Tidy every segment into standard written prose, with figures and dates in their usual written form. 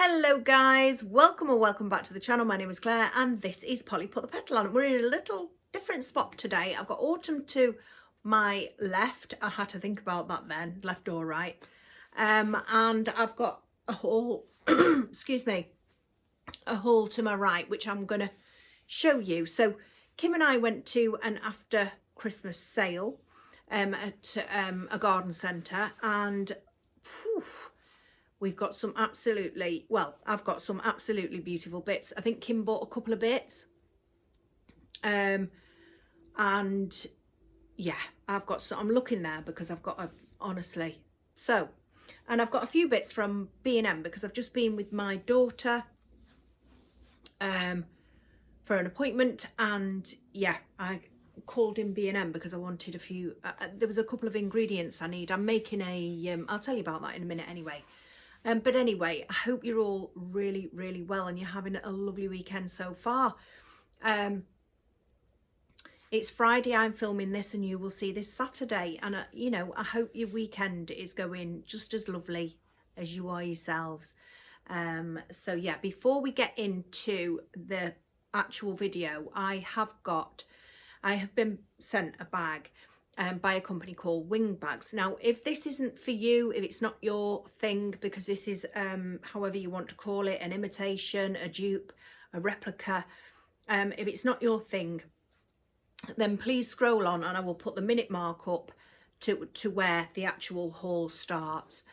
Hello guys, welcome or welcome back to the channel. My name is Claire and this is Polly Put the Petal On. We're in a little different spot today. I've got autumn to my left. I had to think about that then, left or right. And I've got a haul, excuse me, a haul to my right, which I'm going to show you. So Kim and I went to an after Christmas sale at a garden centre, and whew, we've got some absolutely, well, I've got some absolutely beautiful bits. I think Kim bought a couple of bits. And yeah, I've got some, I'm looking there because I've got a, honestly. So, and I've got a few bits from B&M because I've just been with my daughter for an appointment, and yeah, I called in B&M because I wanted a few, there was a couple of ingredients I need. I'm making a, I'll tell you about that in a minute anyway. But anyway, I hope you're all really, really well and you're having a lovely weekend so far. It's Friday, I'm filming this, and you will see this Saturday. And, you know, I hope your weekend is going just as lovely as you are yourselves. So, yeah, before we get into the actual video, I have been sent a bag by a company called Wingbags. Now, if this isn't for you, if it's not your thing, because this is, however you want to call it, an imitation, a dupe, a replica, if it's not your thing, then please scroll on and I will put the minute mark up to where the actual haul starts.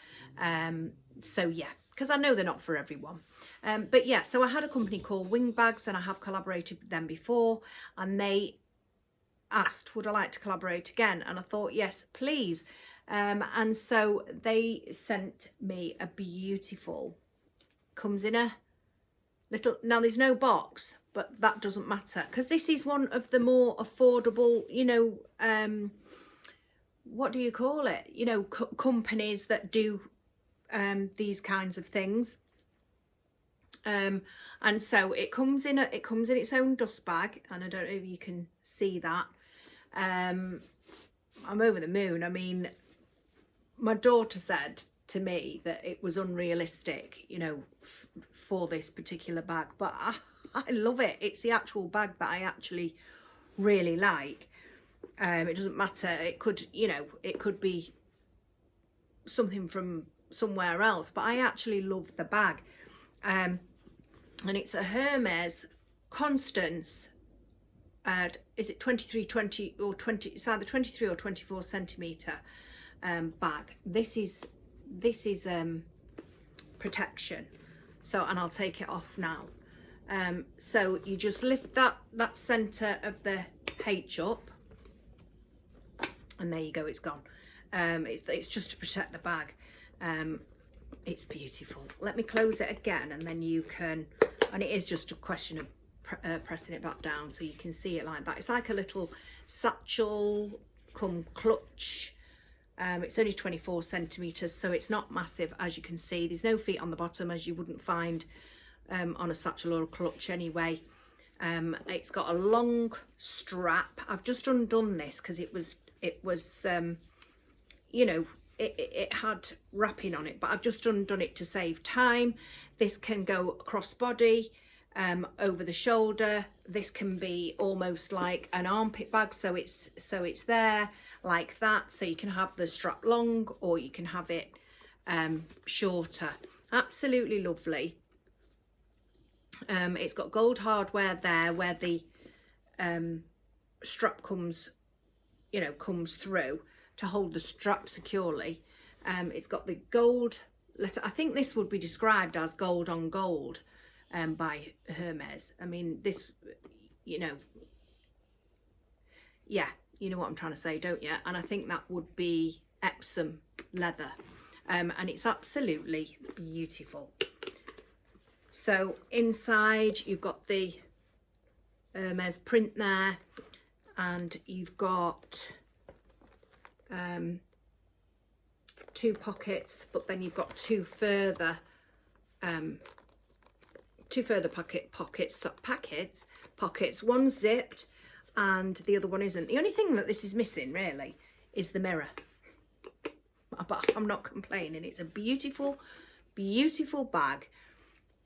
So yeah, because I know they're not for everyone. But yeah, so I had a company called Wingbags and I have collaborated with them before, and they asked would I like to collaborate again, and I thought yes please. And so they sent me a beautiful, comes in a little, now there's no box, but that doesn't matter because this is one of the more affordable, you know, what do you call it, you know, companies that do these kinds of things. And so it comes in its own dust bag, and I don't know if you can see that. I'm over the moon. I mean, my daughter said to me that it was unrealistic, you know, for this particular bag, but I love it. It's the actual bag that I actually really like. It doesn't matter. It could, you know, it could be something from somewhere else, but I actually love the bag. And it's a Hermes Constance, is it 2320 or 20, it's either 23 or 24 centimetre bag. This is protection. So, and I'll take it off now. So you just lift that centre of the H up, and there you go, it's gone. It's just to protect the bag. It's beautiful. Let me close it again, and then you can, and it is just a question of pressing it back down so you can see it like that. It's like a little satchel come clutch. It's only 24 centimetres, so it's not massive, as you can see. There's no feet on the bottom, as you wouldn't find on a satchel or a clutch anyway. It's got a long strap. I've just undone this because it was you know, it had wrapping on it, but I've just undone it to save time. This can go across body, over the shoulder. This can be almost like an armpit bag, so it's there like that, so you can have the strap long or you can have it shorter. Absolutely lovely. It's got gold hardware there where the strap comes, you know, comes through to hold the strap securely. It's got the gold letter. I think this would be described as gold on gold by Hermes. I mean, this, you know, yeah, you know what I'm trying to say, don't you? And I think that would be Epsom leather. And it's absolutely beautiful. So inside you've got the Hermes print there, and you've got two pockets, but then you've got two further pockets. One zipped and the other one isn't. The only thing that this is missing really is the mirror, but I'm not complaining. It's a beautiful bag.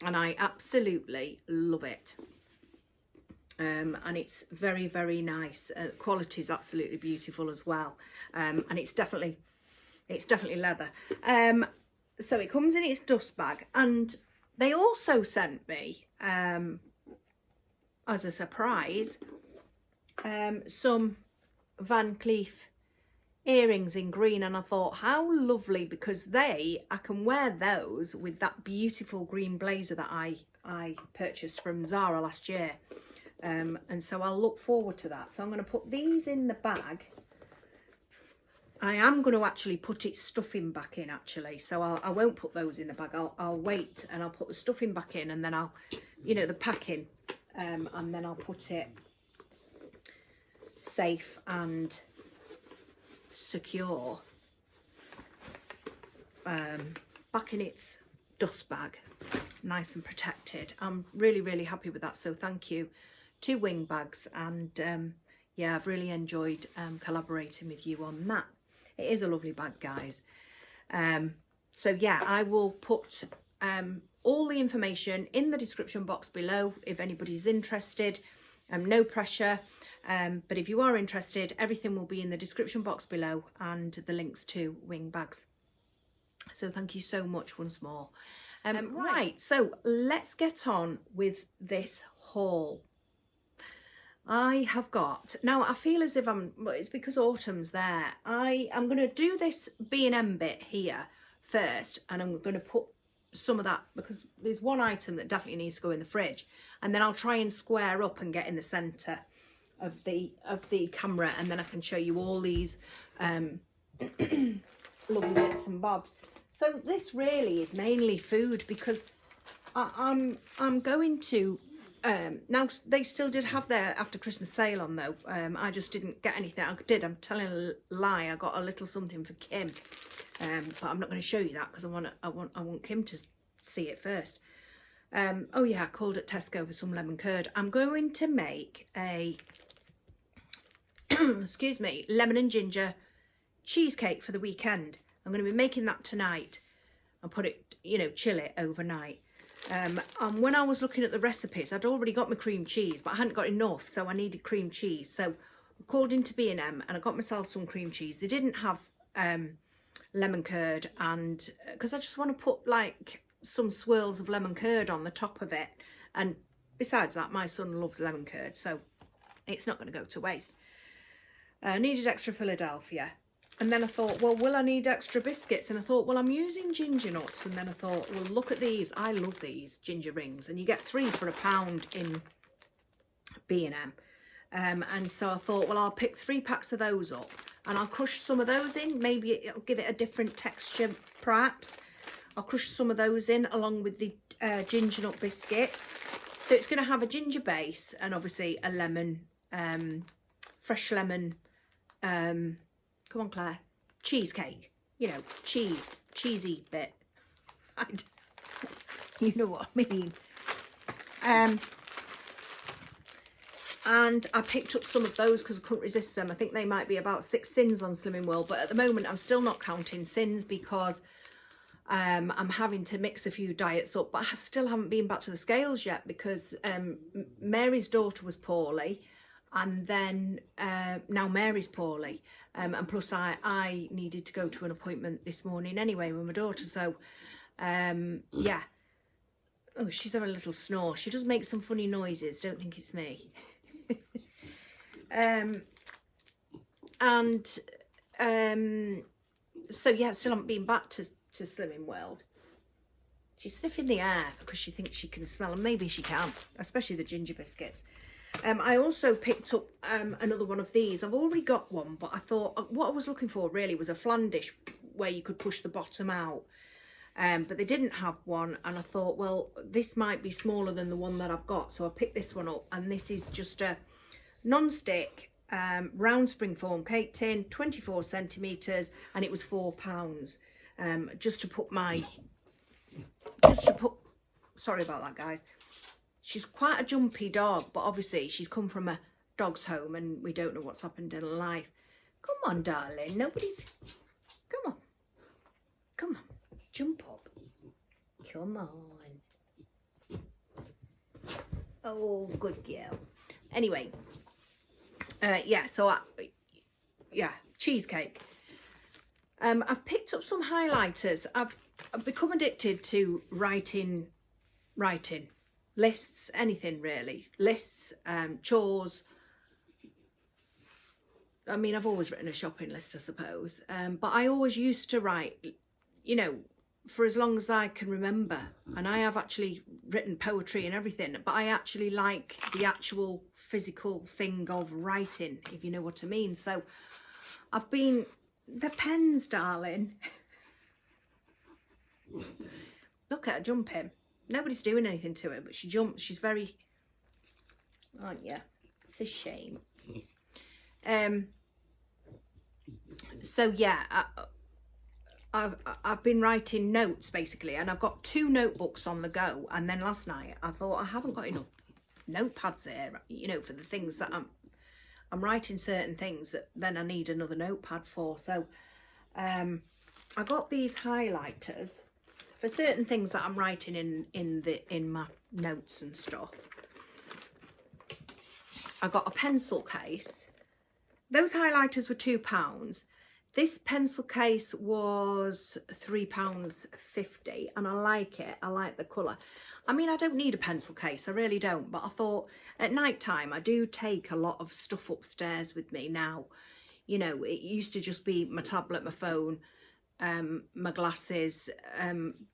and I absolutely love it. And it's very, very nice. Quality is absolutely beautiful as well, and it's definitely leather. So it comes in its dust bag, and they also sent me as a surprise some Van Cleef earrings in green, and I thought how lovely, because I can wear those with that beautiful green blazer that I purchased from Zara last year. And so I'll look forward to that. So I'm going to put these in the bag. I am going to actually put its stuffing back in, actually. So I won't put those in the bag. I'll wait, and I'll put the stuffing back in, and then I'll, you know, the packing, and then I'll put it safe and secure back in its dust bag, nice and protected. I'm really, really happy with that. So thank you to Wingbags, and yeah, I've really enjoyed collaborating with you on that. It is a lovely bag, guys. So yeah, I will put all the information in the description box below if anybody's interested. No pressure, but if you are interested, everything will be in the description box below, and the links to Wingbags. So thank you so much once more. Right, so let's get on with this haul. I have got, now I feel as if it's because autumn's there. I'm going to do this B&M bit here first, and I'm going to put some of that, because there's one item that definitely needs to go in the fridge, and then I'll try and square up and get in the centre of the camera, and then I can show you all these lovely bits and bobs. So this really is mainly food, because I'm going to now they still did have their after Christmas sale on, though. I just didn't get anything. I'm telling a lie, I got a little something for Kim, but I'm not going to show you that because I want Kim to see it first. Oh yeah, I called at Tesco for some lemon curd. I'm going to make a excuse me, lemon and ginger cheesecake for the weekend. I'm going to be making that tonight and put it, you know, chill it overnight. And when I was looking at the recipes, I'd already got my cream cheese, but I hadn't got enough, so I needed cream cheese. So I called into B&M and I got myself some cream cheese. They didn't have lemon curd, and because I just want to put like some swirls of lemon curd on the top of it. And besides that, my son loves lemon curd, so it's not going to go to waste. I needed extra Philadelphia. And then I thought, well, will I need extra biscuits? And I thought, well, I'm using ginger nuts. And then I thought, well, look at these. I love these ginger rings. And you get 3 for £1 in B&M. And so I thought, well, I'll pick 3 packs of those up. And I'll crush some of those in. Maybe it'll give it a different texture, perhaps. I'll crush some of those in along with the ginger nut biscuits. So it's going to have a ginger base and obviously a lemon, fresh lemon, come on, Claire, cheesecake, you know, cheesy bit. You know what I mean. And I picked up some of those because I couldn't resist them. I think they might be about 6 sins on Slimming World, but at the moment I'm still not counting sins because I'm having to mix a few diets up. But I still haven't been back to the scales yet because Mary's daughter was poorly, and then now Mary's poorly, and plus I needed to go to an appointment this morning anyway with my daughter. So yeah. Oh, she's having a little snore. She does make some funny noises. Don't think it's me. So yeah, still haven't been back to Slimming World. She's sniffing the air because she thinks she can smell them. Maybe she can, especially the ginger biscuits. I also picked up another one of these. I've already got one, but I thought what I was looking for really was a flan dish where you could push the bottom out. But they didn't have one, and I thought, well, this might be smaller than the one that I've got. So I picked this one up, and this is just a non-stick round springform cake tin, 24 centimetres, and it was £4. Just to put, sorry about that, guys. She's quite a jumpy dog, but obviously she's come from a dog's home and we don't know what's happened in her life. Come on, darling, come on, jump up, come on. Oh, good girl. Anyway, yeah, so yeah, cheesecake. I've picked up some highlighters. I've become addicted to writing lists, anything really, lists, chores. I mean, I've always written a shopping list, I suppose, but I always used to write, you know, for as long as I can remember, and I have actually written poetry and everything, but I actually like the actual physical thing of writing, if you know what I mean. So I've been, the pens, darling. Look at her jumping. Nobody's doing anything to her, but she jumps. She's very, aren't you? It's a shame. So yeah, I've been writing notes basically, and I've got 2 notebooks on the go. And then last night I thought I haven't got enough notepads here, you know, for the things that I'm writing certain things that then I need another notepad for. So I got these highlighters for certain things that I'm writing in my notes and stuff. I got a pencil case. Those highlighters were £2. This pencil case was £3.50, and I like it. I like the colour. I mean, I don't need a pencil case, I really don't, but I thought at night time I do take a lot of stuff upstairs with me now. You know, it used to just be my tablet, my phone, my glasses,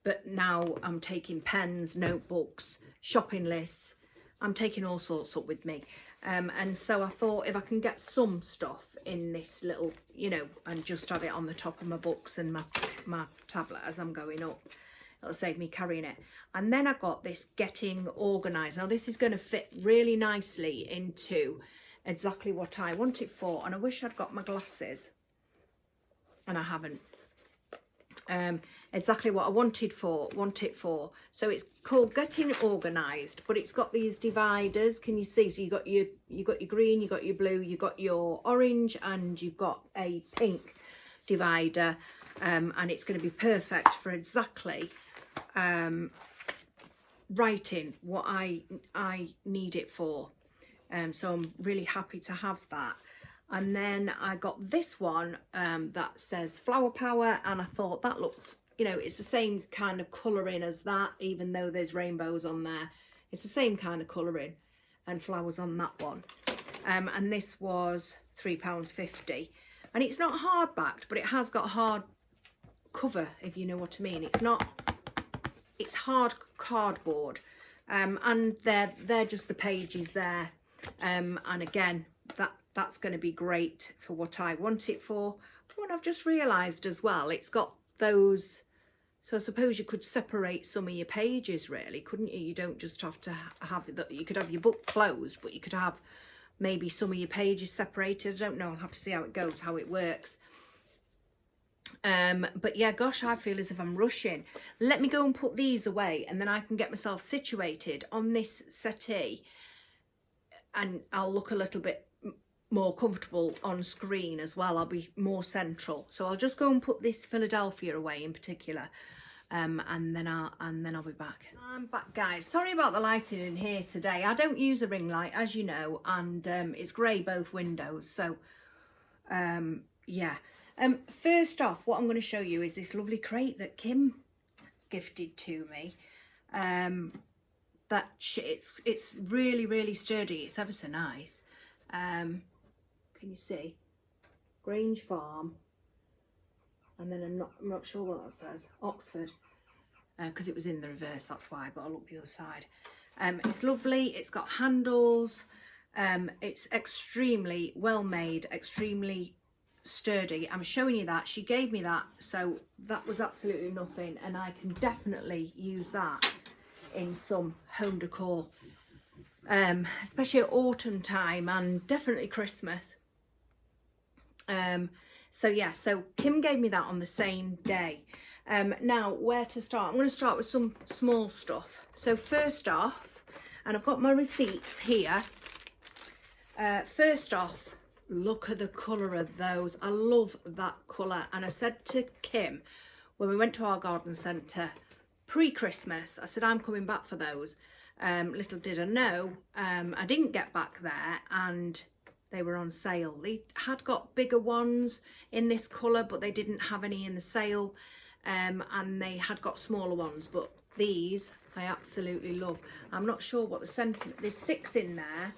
but now I'm taking pens, notebooks, shopping lists. I'm taking all sorts up with me. And so I thought if I can get some stuff in this little, you know, and just have it on the top of my books and my tablet as I'm going up, it'll save me carrying it. And then I got this getting organised. Now this is going to fit really nicely into exactly what I want it for. And I wish I'd got my glasses, and I haven't. Exactly what I want it for. So it's called Getting Organised, but it's got these dividers. Can you see? So you got your green, you got your blue, you got your orange, and you've got a pink divider, and it's going to be perfect for exactly writing what I need it for. So I'm really happy to have that. And then I got this one that says Flower Power, and I thought that looks, you know, it's the same kind of colouring as that, even though there's rainbows on there. It's the same kind of colouring and flowers on that one. And this was £3.50. And it's not hard backed, but it has got hard cover, if you know what I mean. It's hard cardboard. And they're just the pages there. And again, that's going to be great for what I want it for. But I've just realised as well, it's got those, so I suppose you could separate some of your pages really, couldn't you? You don't just have to have, you could have your book closed, but you could have maybe some of your pages separated. I don't know, I'll have to see how it goes, how it works. But yeah, gosh, I feel as if I'm rushing. Let me go and put these away, and then I can get myself situated on this settee, and I'll look a little bit more comfortable on screen as well. I'll be more central. So I'll just go and put this Philadelphia away in particular, and then I'll be back. I'm back, guys. Sorry about the lighting in here today. I don't use a ring light, as you know, and it's grey both windows. So yeah. First off, what I'm going to show you is this lovely crate that Kim gifted to me. It's really sturdy. It's ever so nice. Can you see? Grange Farm, and then I'm not sure what that says. Oxford, because it was in the reverse, that's why, but I'll look the other side. It's lovely. It's got handles. It's extremely well made, extremely sturdy. I'm showing you that. She gave me that, so that was absolutely nothing, and I can definitely use that in some home decor, especially at autumn time and definitely Christmas. So yeah, so Kim gave me that on the same day. Now where to start? I'm going to start with some small stuff. So first off, and I've got my receipts here. First off, look at the colour of those. I love that colour, and I said to Kim when we went to our garden centre pre-Christmas. I said I'm coming back for those. Little did I know, I didn't get back there and they were on sale. They had got bigger ones in this colour, but they didn't have any in the sale. And they had got smaller ones, but these I absolutely love. I'm not sure what the centimetre, there's 6 in there,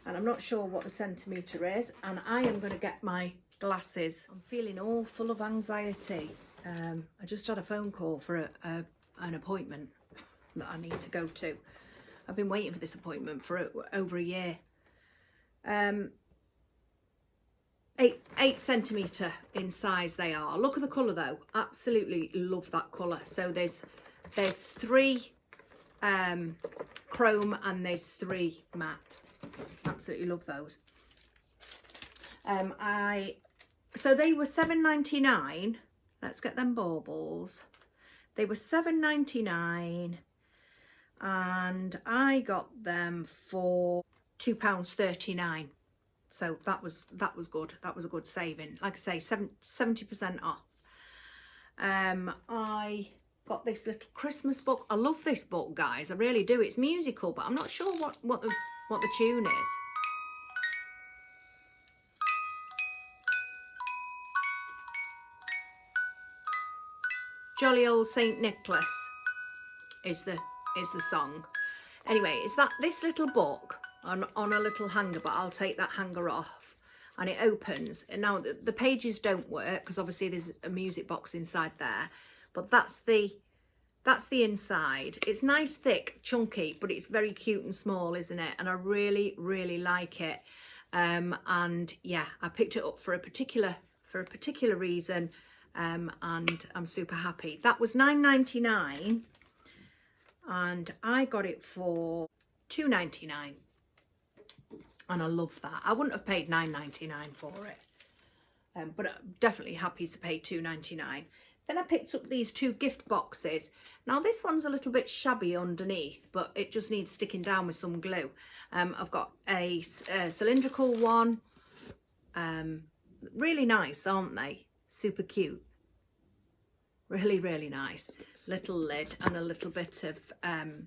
and I'm not sure what the centimetre is, and I am going to get my glasses. I'm feeling all full of anxiety. I just had a phone call for an appointment that I need to go to. I've been waiting for this appointment for over a year. 8 centimetre in size they are. Look at the colour though. Absolutely love that colour. So there's 3 chrome and there's 3 matte. Absolutely love those. So they were £7.99. Let's get them baubles. They were £7.99 and I got them for £2.39. So that was good. That was a good saving. Like I say, 70% off. I got this little Christmas book. I love this book, guys. I really do. It's musical, but I'm not sure what the tune is. Jolly Old Saint Nicholas is the song. Anyway, it's this little book on a little hanger, but I'll take that hanger off, and it opens. And now the pages don't work because obviously there's a music box inside there, but that's the inside. It's nice, thick, chunky, but it's very cute and small, isn't it? And I really, really like it. And yeah, I picked it up for a particular reason, and I'm super happy. That was £9.99 and I got it for £2.99. And I love that. I wouldn't have paid £9.99 for it, but I'm definitely happy to pay £2.99. Then I picked up these 2 gift boxes. Now this one's a little bit shabby underneath, but it just needs sticking down with some glue. I've got a cylindrical one. Really nice, aren't they? Super cute. Really, really nice. Little lid and a little bit of, I've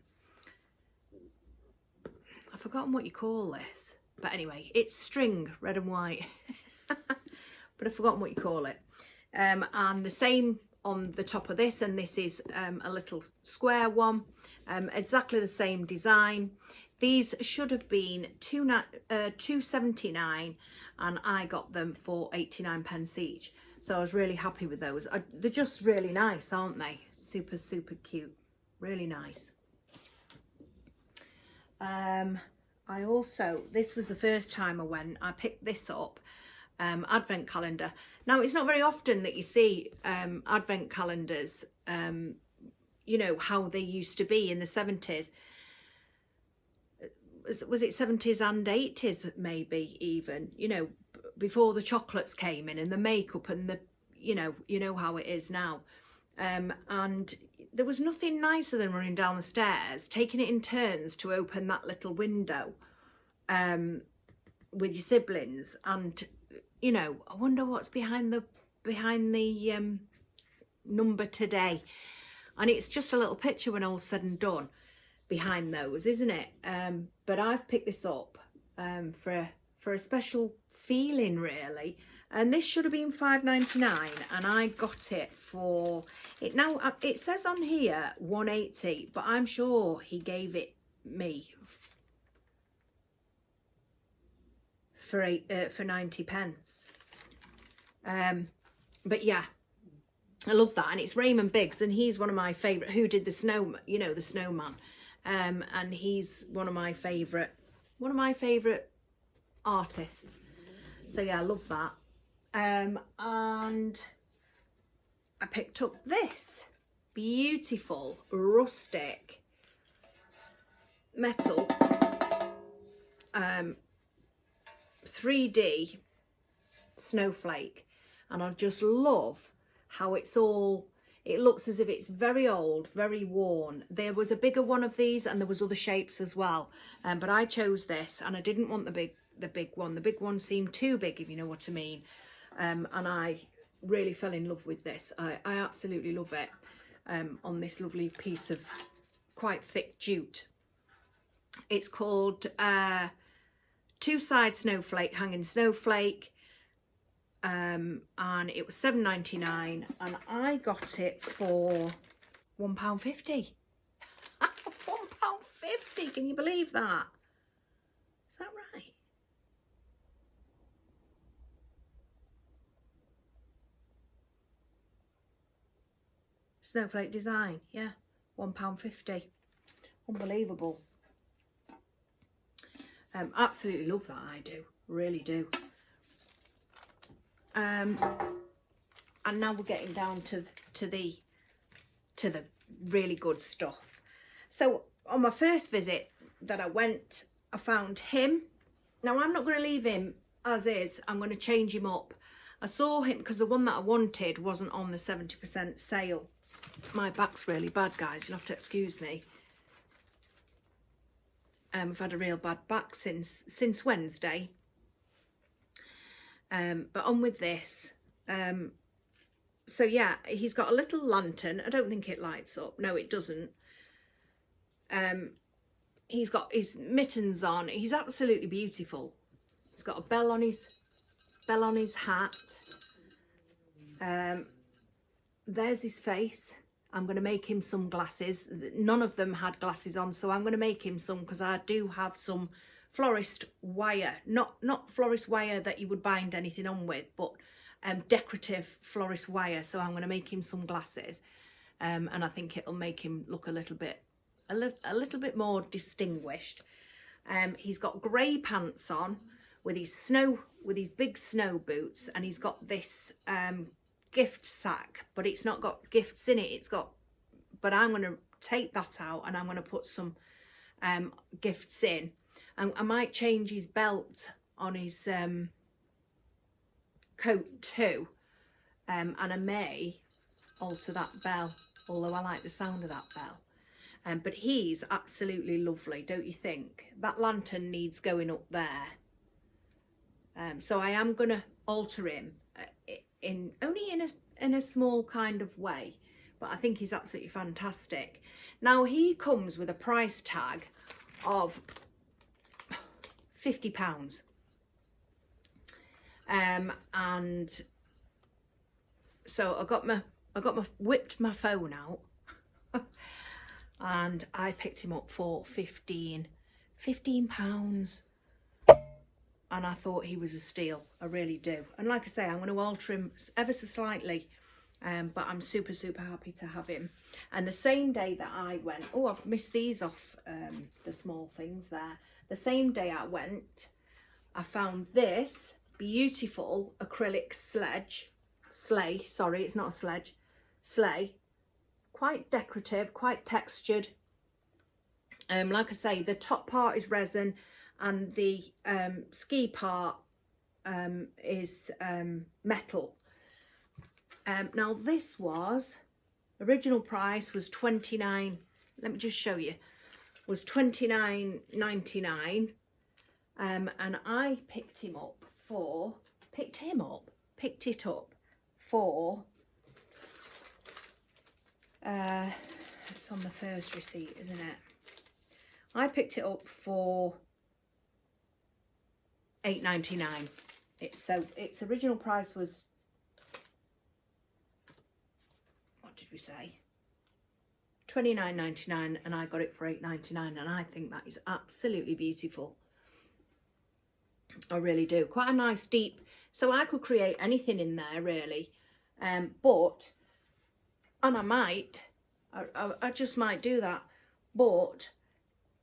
forgotten what you call this. But anyway, it's string, red and white. But I've forgotten what you call it. And the same on the top of this, and this is a little square one. Exactly the same design. These should have been £2.79 and I got them for 89p each. So I was really happy with those. They're just really nice, aren't they? Super, super cute. Really nice. I also, this was the first time I picked this up, advent calendar. Now, it's not very often that you see advent calendars, you know, how they used to be in the 70s. Was it 70s and 80s maybe even, you know, before the chocolates came in and the makeup and the, you know how it is now. And there was nothing nicer than running down the stairs, taking it in turns to open that little window with your siblings. And, you know, I wonder what's behind the number today. And it's just a little picture when all's said and done behind those, isn't it? But I've picked this up for a special feeling, really. And this should have been £5.99 and I got it for it. Now it says on here £1.80, but I'm sure he gave it me for 90p. But yeah, I love that. And it's Raymond Biggs, and he's one of my favourite, who did the snow, you know, the snowman. And he's one of my favourite artists. So yeah, I love that. And I picked up this beautiful rustic metal 3D snowflake, and I just love how it looks as if it's very old, very worn. There was a bigger one of these and there was other shapes as well, but I chose this and I didn't want the big one. The big one seemed too big, if you know what I mean. And I really fell in love with this. I absolutely love it. on this lovely piece of quite thick jute. It's called two-side snowflake, hanging snowflake, and it was £7.99, and I got it for £1.50. £1.50, can you believe that? Is that right? Snowflake design, yeah, £1.50. Unbelievable. Absolutely love that, I do, really do. And now we're getting down to the really good stuff. So on my first visit that I went, I found him. Now I'm not going to leave him as is, I'm going to change him up. I saw him because the one that I wanted wasn't on the 70% sale. My back's really bad, guys, you'll have to excuse me. I've had a real bad back since Wednesday. But on with this. So yeah, he's got a little lantern. I don't think it lights up. No, it doesn't. He's got his mittens on. He's absolutely beautiful. He's got a bell on his hat. There's his face. I'm going to make him some glasses. None of them had glasses on, so I'm going to make him some, because I do have some florist wire. Not florist wire that you would bind anything on with, but decorative florist wire. So I'm going to make him some glasses, and I think it'll make him look a little bit more distinguished. He's got grey pants on with his big snow boots, and he's got this gift sack, but it's not got gifts in it. But I'm going to take that out and I'm going to put some gifts in. And I might change his belt on his coat too, and I may alter that bell, although I like the sound of that bell. But he's absolutely lovely, don't you think? That lantern needs going up there. So I am going to alter him only in a small kind of way, but I think he's absolutely fantastic. Now he comes with a price tag of £50, and so I whipped my phone out and I picked him up for £15, and I thought he was a steal. I really do. And like I say, I'm going to alter him ever so slightly, but I'm super happy to have him. And the same day that I went, oh, I've missed these off, the small things there. The same day I went, I found this beautiful acrylic sleigh, sorry, it's not a sledge, sleigh, quite decorative, quite textured. Like I say, the top part is resin, and the ski part is metal. Now this original price was £29, let me just show you, was £29.99, and I picked it up for it's on the first receipt, isn't it? I picked it up for £8.99. Its original price was, what did we say, £29.99, and I got it for £8.99, and I think that is absolutely beautiful. I really do. Quite a nice deep, so I could create anything in there really, and I just might do that. But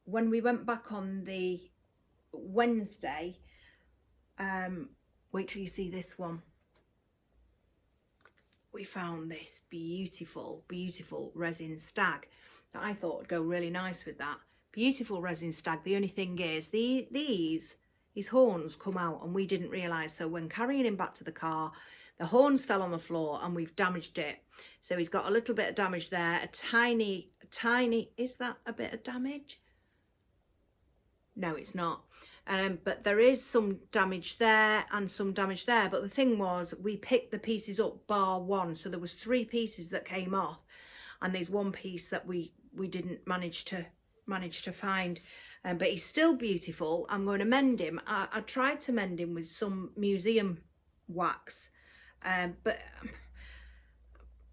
when we went back on the Wednesday, wait till you see this one. We found this beautiful resin stag that I thought would go really nice with that. Beautiful resin stag. The only thing is his horns come out, and we didn't realise. So when carrying him back to the car, the horns fell on the floor and we've damaged it. So he's got a little bit of damage there, a tiny, is that a bit of damage? No, it's not. But there is some damage there and some damage there. But the thing was, we picked the pieces up bar one. So there was 3 pieces that came off. and there's one piece that we didn't manage to find, but he's still beautiful. I'm going to mend him. I tried to mend him with some museum wax, but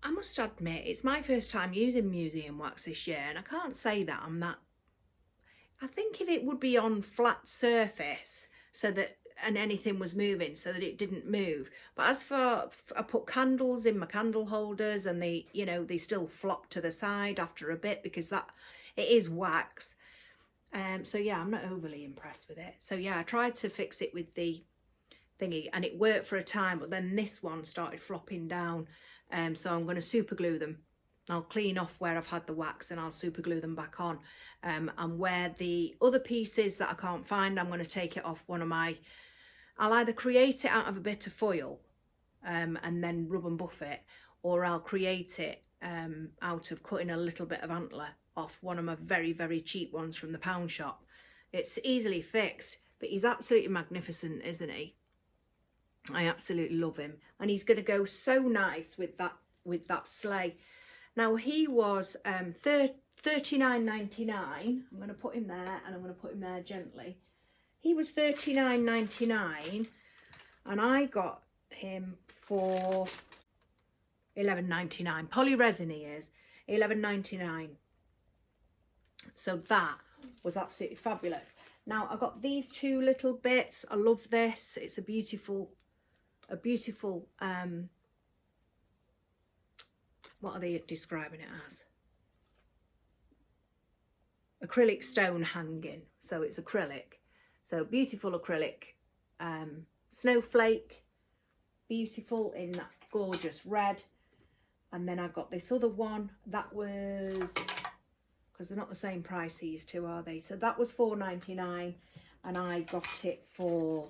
I must admit it's my first time using museum wax this year, and I can't say that I'm that. I think if it would be on flat surface so that, and anything was moving so that it didn't move. But as for, I put candles in my candle holders, and they, you know, they still flop to the side after a bit because that, it is wax. So yeah, I'm not overly impressed with it. So yeah, I tried to fix it with the thingy and it worked for a time, but then this one started flopping down. So I'm going to super glue them. I'll clean off where I've had the wax and I'll super glue them back on. And where the other pieces that I can't find, I'm going to take it off one of my, I'll either create it out of a bit of foil and then rub and buff it, or I'll create it out of cutting a little bit of antler off one of my very, very cheap ones from the pound shop. It's easily fixed, but he's absolutely magnificent, isn't he? I absolutely love him, and he's going to go so nice with that sleigh. Now he was $39.99. I'm going to put him there, and I'm going to put him there gently. He was $39.99, and I got him for $11.99. Polyresin he is, $11.99. So that was absolutely fabulous. Now I got these two little bits. I love this. It's a beautiful what are they describing it as? Acrylic stone hanging. So it's acrylic. So beautiful acrylic snowflake. Beautiful in that gorgeous red. And then I got this other one. That was, because they're not the same price, these two, are they? So that was $4.99, and I got it for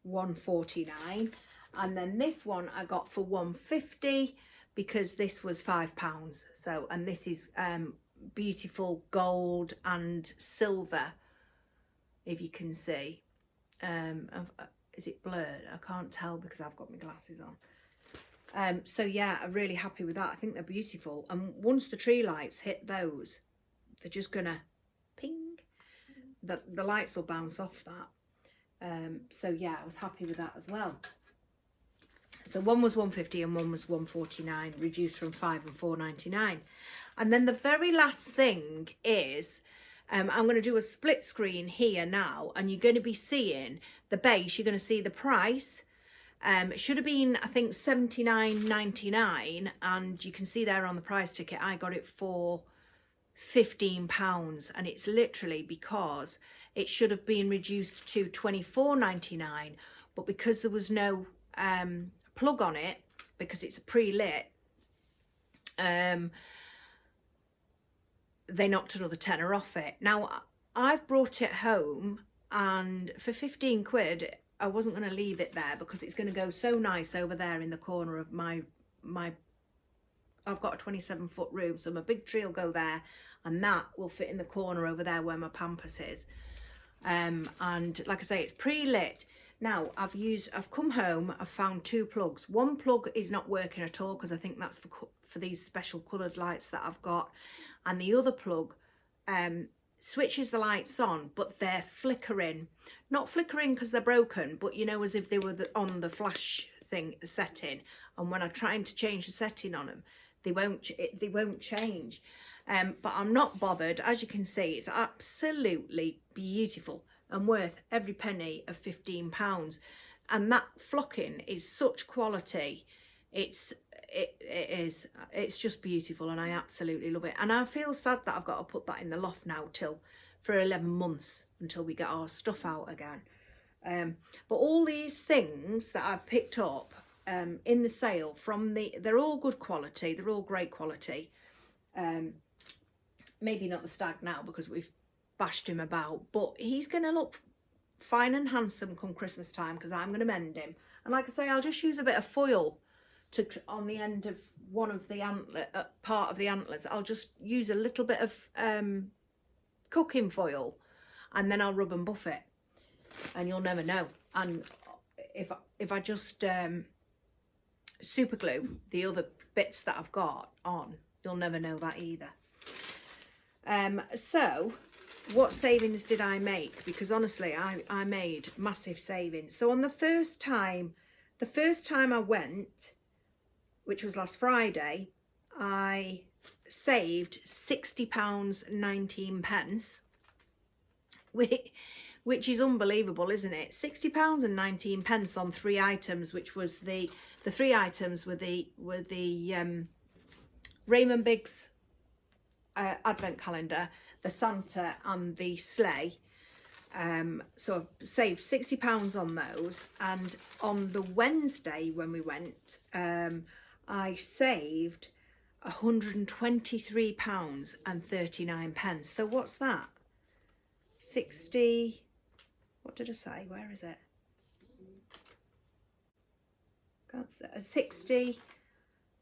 $1.49. And then this one I got for $1.50 because this was £5. So, and this is beautiful gold and silver, if you can see. Is it blurred? I can't tell because I've got my glasses on. So yeah, I'm really happy with that. I think they're beautiful, and once the tree lights hit those, they're just gonna ping. The lights will bounce off that. So yeah, I was happy with that as well. So one was $1.50 and one was $1.49, reduced from $5 and $4.99. And then the very last thing is, I'm going to do a split screen here now, and you're going to be seeing the base. You're going to see the price. It should have been, I think, $79.99, and you can see there on the price ticket I got it for £15, and it's literally because it should have been reduced to $24.99, but because there was no plug on it, because it's a pre-lit, they knocked another tenner off it. Now I've brought it home, and for 15 quid I wasn't going to leave it there because it's going to go so nice over there in the corner of my I've got a 27-foot room, so my big tree will go there, and that will fit in the corner over there where my pampas is. And like I say, it's pre-lit. Now I've come home, I've found two plugs. One plug is not working at all because I think that's for these special coloured lights that I've got, and the other plug switches the lights on, but they're flickering. Not flickering because they're broken, but you know, as if they were on the flash thing setting, and when I'm trying to change the setting on them, they won't change. But I'm not bothered. As you can see, it's absolutely beautiful and worth every penny of £15. And that flocking is such quality. It's just beautiful, and I absolutely love it. And I feel sad that I've got to put that in the loft now for 11 months until we get our stuff out again. But all these things that I've picked up in the sale they're all good quality, they're all great quality. Maybe not the stag now because we've bashed him about, but he's going to look fine and handsome come Christmas time because I'm going to mend him. And like I say, I'll just use a bit of foil on the end of one of the part of the antlers. I'll just use a little bit of cooking foil, and then I'll rub and buff it, and you'll never know. And if I just super glue the other bits that I've got on. You'll never know that either. So what savings did I make? Because honestly, I made massive savings. So on the first time I went, which was last Friday, I saved £60.19, which is unbelievable, isn't it? £60.19 on 3 items, which was the 3 items were the Raymond Biggs advent calendar, the Santa and the sleigh. So I saved £60 on those, and on the Wednesday when we went, I saved £123.39. So what's that? 60, what did I say? Where is it? Can't say. 60,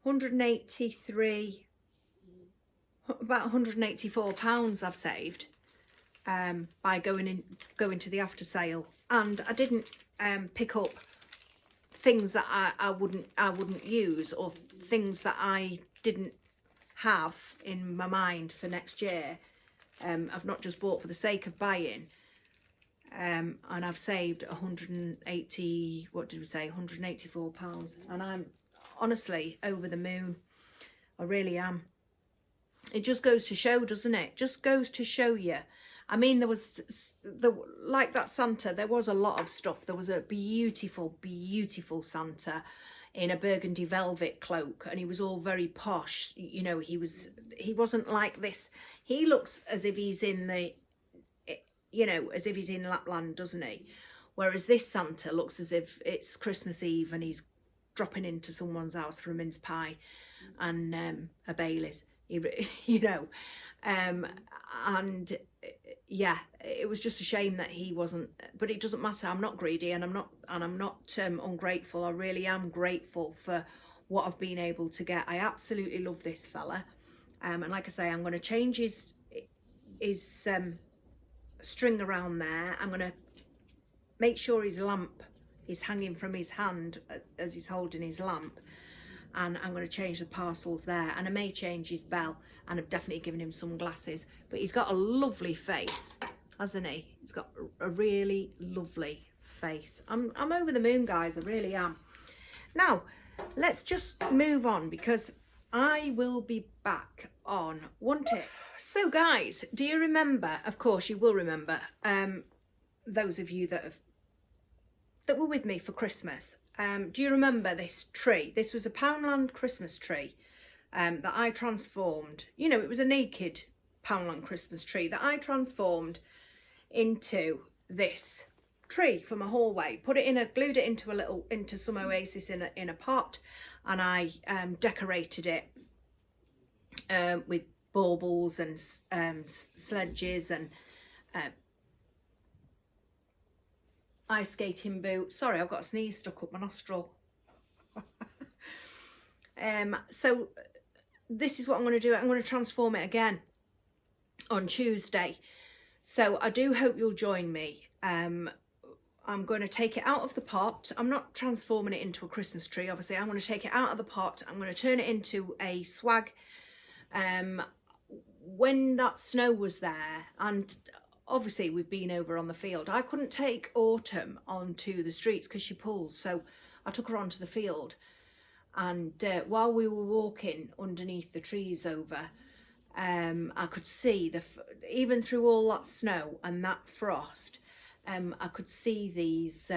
183, about £184 I've saved by going to the after sale. And I didn't pick up things that I wouldn't use, or things that I didn't have in my mind for next year. I've not just bought for the sake of buying. And I've saved 180, what did we say, £184, and I'm honestly over the moon. I really am. It just goes to show, doesn't it? Just goes to show you. I mean, like that Santa, there was a lot of stuff. There was a beautiful, beautiful Santa in a burgundy velvet cloak, and he was all very posh. You know, he wasn't like this. He looks as if he's in the, you know, as if he's in Lapland, doesn't he? Whereas this Santa looks as if it's Christmas Eve and he's dropping into someone's house for a mince pie and a Baileys, you know. And yeah, it was just a shame that he wasn't, but it doesn't matter. I'm not greedy, and I'm not ungrateful. I really am grateful for what I've been able to get. I absolutely love this fella, and like I say, I'm going to change his string around there. I'm going to make sure his lamp is hanging from his hand as he's holding his lamp, and I'm going to change the parcels there, and I may change his bell, and I've definitely given him some glasses. But he's got a lovely face, hasn't he? He's got a really lovely face. I'm over the moon, guys. I really am. Now let's just move on, because I will be back on one tip. So guys, do you remember? Of course you will remember, those of you that were with me for Christmas. Do you remember this tree? This was a Poundland Christmas tree that I transformed. You know, it was a naked Poundland Christmas tree that I transformed into this tree for my hallway. Glued it into some oasis in a pot, and I decorated it with baubles and sledges and ice skating boots. Sorry, I've got a sneeze stuck up my nostril. So this is what I'm going to do. I'm going to transform it again on Tuesday. So I do hope you'll join me. I'm going to take it out of the pot. I'm not transforming it into a Christmas tree, obviously. I'm going to take it out of the pot. I'm going to turn it into a swag. When that snow was there, and obviously we've been over on the field, I couldn't take Autumn onto the streets because she pulls, so I took her onto the field, and while we were walking underneath the trees over, I could see even through all that snow and that frost, I could see these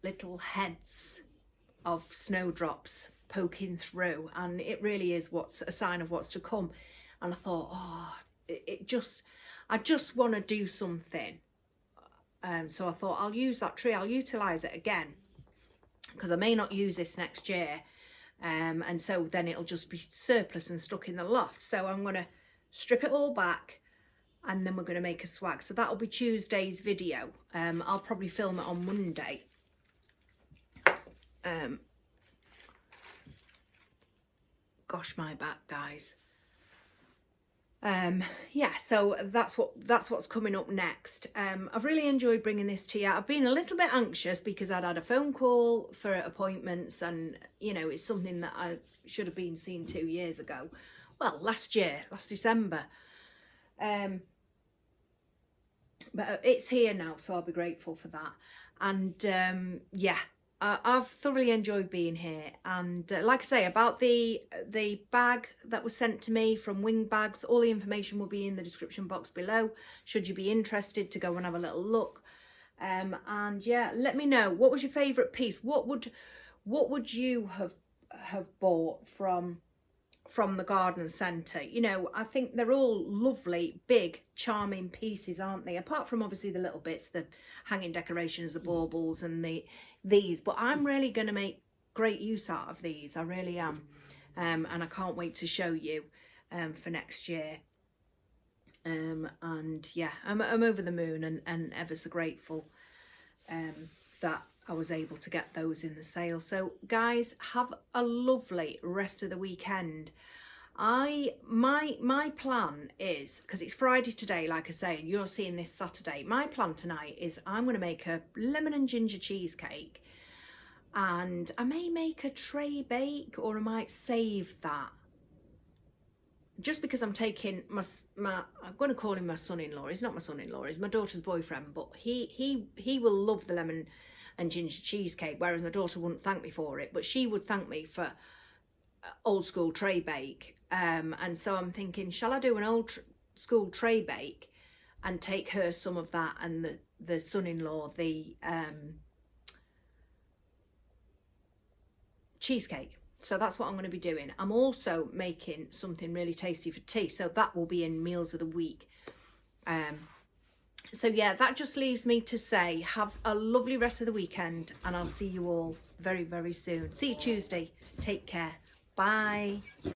little heads of snowdrops poking through, and it really is what's a sign of what's to come. And I thought, oh, I just want to do something. So I thought, I'll use that tree, I'll utilise it again, because I may not use this next year. And so then it'll just be surplus and stuck in the loft. So I'm going to strip it all back, and then we're going to make a swag. So that'll be Tuesday's video. I'll probably film it on Monday. Gosh, my back, guys. Yeah, so that's what's coming up next. I've really enjoyed bringing this to you. I've been a little bit anxious because I'd had a phone call for appointments, and you know, it's something that I should have been seen 2 years ago. Well, last December. But it's here now, so I'll be grateful for that. And yeah, I've thoroughly enjoyed being here. And like I say, about the bag that was sent to me from Wingbags, all the information will be in the description box below, should you be interested to go and have a little look. And yeah, let me know, what was your favourite piece? What would you have bought from the garden centre? You know, I think they're all lovely, big, charming pieces, aren't they? Apart from obviously the little bits, the hanging decorations, the baubles and these. But I'm really going to make great use out of these. I really am. And I can't wait to show you for next year. And yeah, I'm over the moon and ever so grateful that I was able to get those in the sale. So guys, have a lovely rest of the weekend. My plan is, because it's Friday today, like I say, and you're seeing this Saturday, my plan tonight is I'm going to make a lemon and ginger cheesecake, and I may make a tray bake, or I might save that, just because I'm taking my I'm going to call him my son-in-law. He's not my son-in-law, he's my daughter's boyfriend, but he will love the lemon and ginger cheesecake, whereas my daughter wouldn't thank me for it, but she would thank me for old school tray bake. And so I'm thinking, shall I do an old school tray bake and take her some of that, and the son-in-law the cheesecake. So that's what I'm going to be doing. I'm also making something really tasty for tea, so that will be in meals of the week. So yeah, that just leaves me to say, have a lovely rest of the weekend, and I'll see you all very, very soon. See you Tuesday. Take care. Bye.